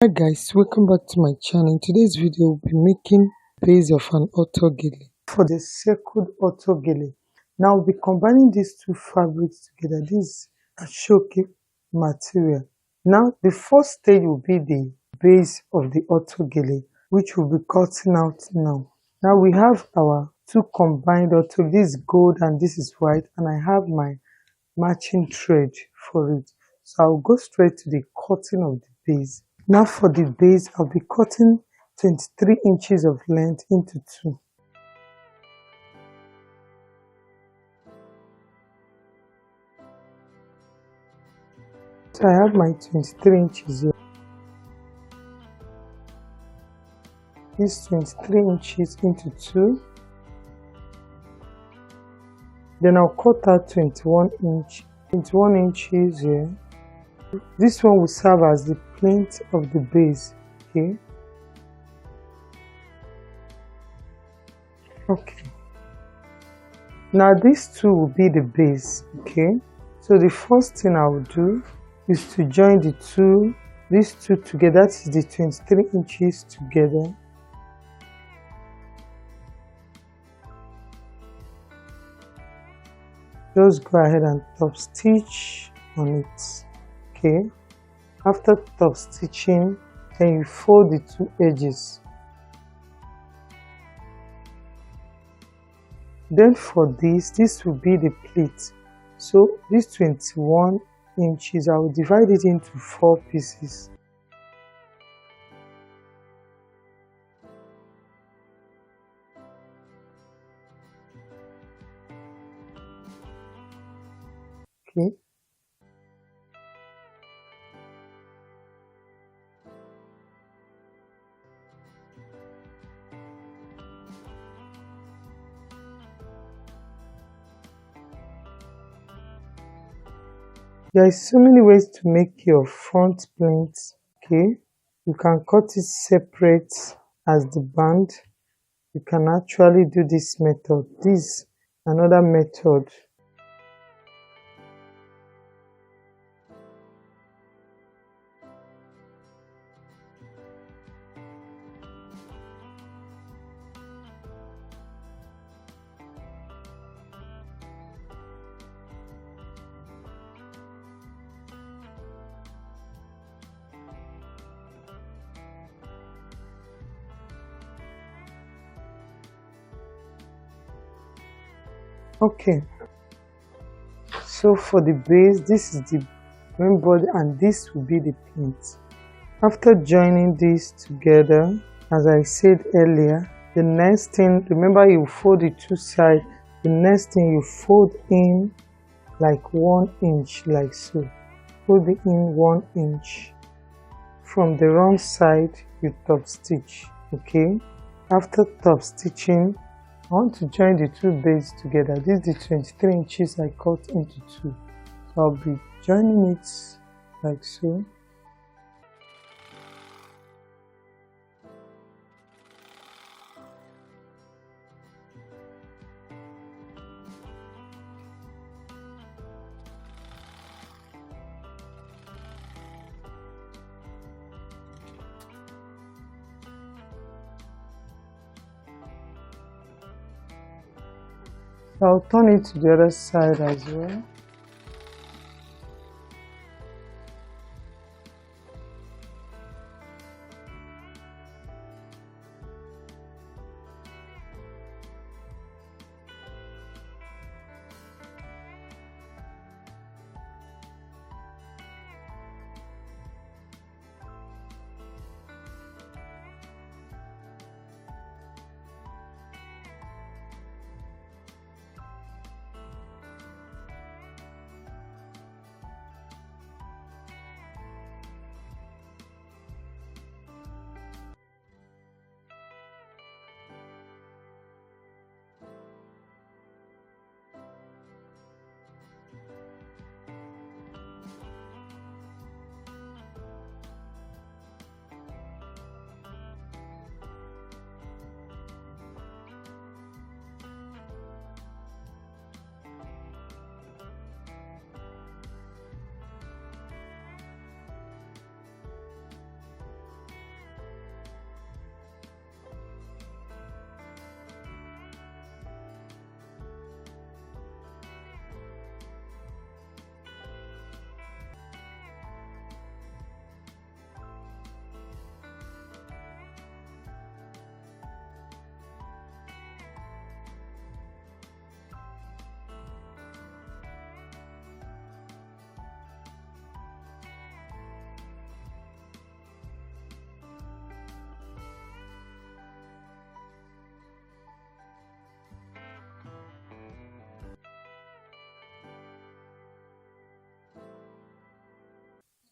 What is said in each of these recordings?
Hi guys, welcome back to my channel. In today's video, we'll be making base of an Auto Gele. For the circled Auto Gele, now we'll be combining these two fabrics together. This is a shoki material. Now the first stage will be the base of the Auto Gele, which we'll be cutting out now. Now we have our two combined auto. This is gold and this is white, and I have my matching thread for it. So I'll go straight to the cutting of the base. Now for the base, I'll be cutting 23 inches of length into two. So I have my 23 inches here. This 23 inches into two. Then I'll cut out 21 inches here. This one will serve as the plinth of the base. Okay. Now these two will be the base. So the first thing I will do is to join these two together. That is the 23 inches together. Just go ahead and top stitch on it. After top stitching, then you fold the two edges. Then for this will be the pleat. So this 21 inches, I will divide it into 4 pieces. There are so many ways to make your front plinth. You can cut it separate as the band. You can actually do this method. This is another method. Okay, so for the base, this is the main body and this will be the plinth. After joining these together, as I said earlier, the next thing, remember you fold the two sides. The next thing you fold in like 1 inch, like so. Fold it in 1 inch. From the wrong side, you top stitch. After top stitching, I want to join the two bases together. This is the 23 inches I cut into two. So I'll be joining it like so. I'll turn it to the other side as well.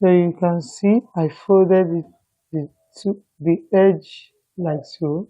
So you can see I folded to the edge like so.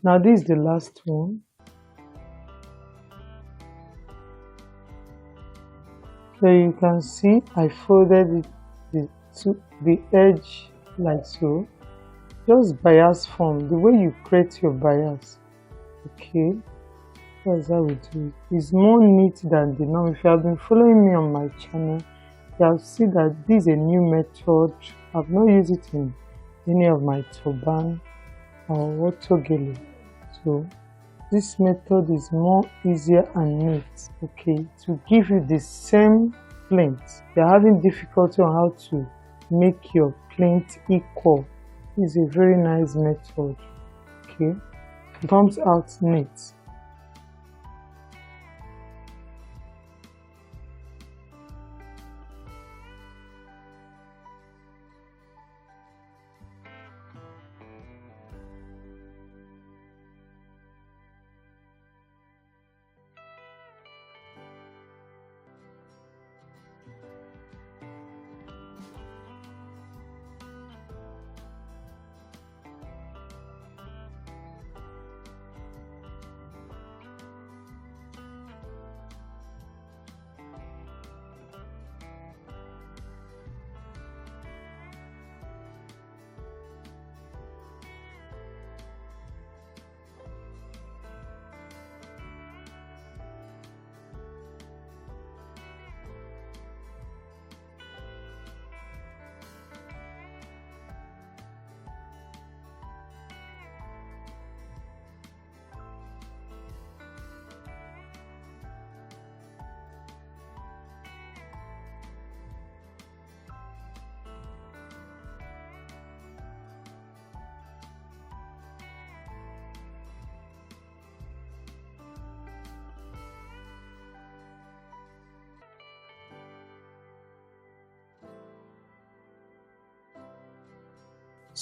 Now this is the last one. So you can see I folded to the edge like so. Just bias form, the way you create your bias. Okay, that's how we do it. It's more neat than the norm. If you have been following me on my channel, you have seen that this is a new method. I've not used it in any of my turban or Auto Gele. So this method is more easier and neat. Okay, to give you the same plinth. You're having difficulty on how to make your plinth equal. This is a very nice method. Okay, it comes out neat.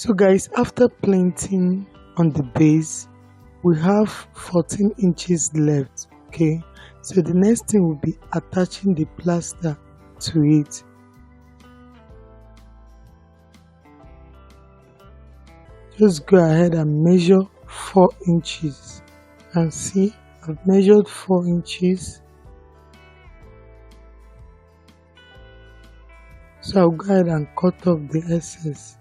So guys, after planting on the base, we have 14 inches left. Okay, so the next thing will be attaching the plaster to it. Just go ahead and measure 4 inches. You can see I've measured 4 inches. So I'll go ahead and cut off the excess.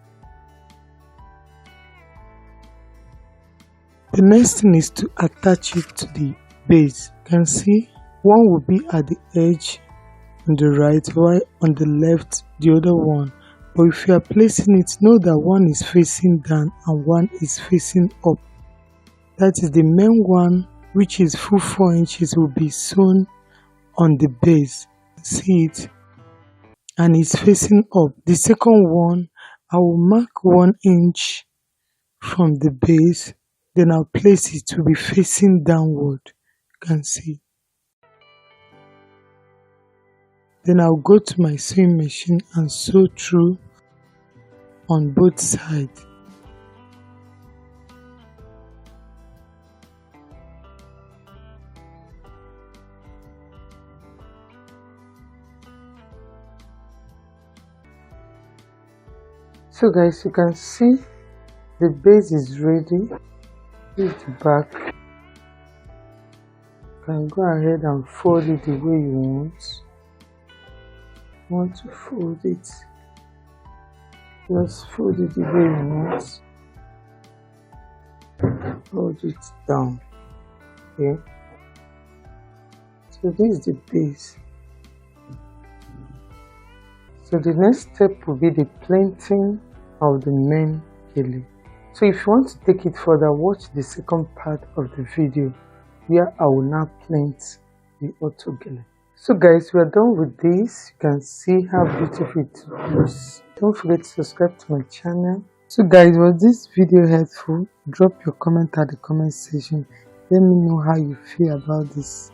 The next thing is to attach it to the base. You can see one will be at the edge on the right, while on the left the other one. But if you are placing it, know that one is facing down and one is facing up. That is the main one, which is full 4 inches, will be sewn on the base. See it? And it's facing up. The second one, I will mark 1 inch from the base, then I'll place it to be facing downward. You can see. Then I'll go to my sewing machine and sew through on both sides. So guys, you can see the base is ready. This is the back. You can go ahead and fold it the way you want. To fold it, just fold it the way you want. Fold it down. Okay, so this is the base. So the next step will be the planting of the main gele. So if you want to take it further, watch the second part of the video where I will now plant the Auto Gele. So guys, we are done with this. You can see how beautiful it looks. Don't forget to subscribe to my channel. So guys, was this video helpful? Drop your comment at the comment section. Let me know how you feel about this.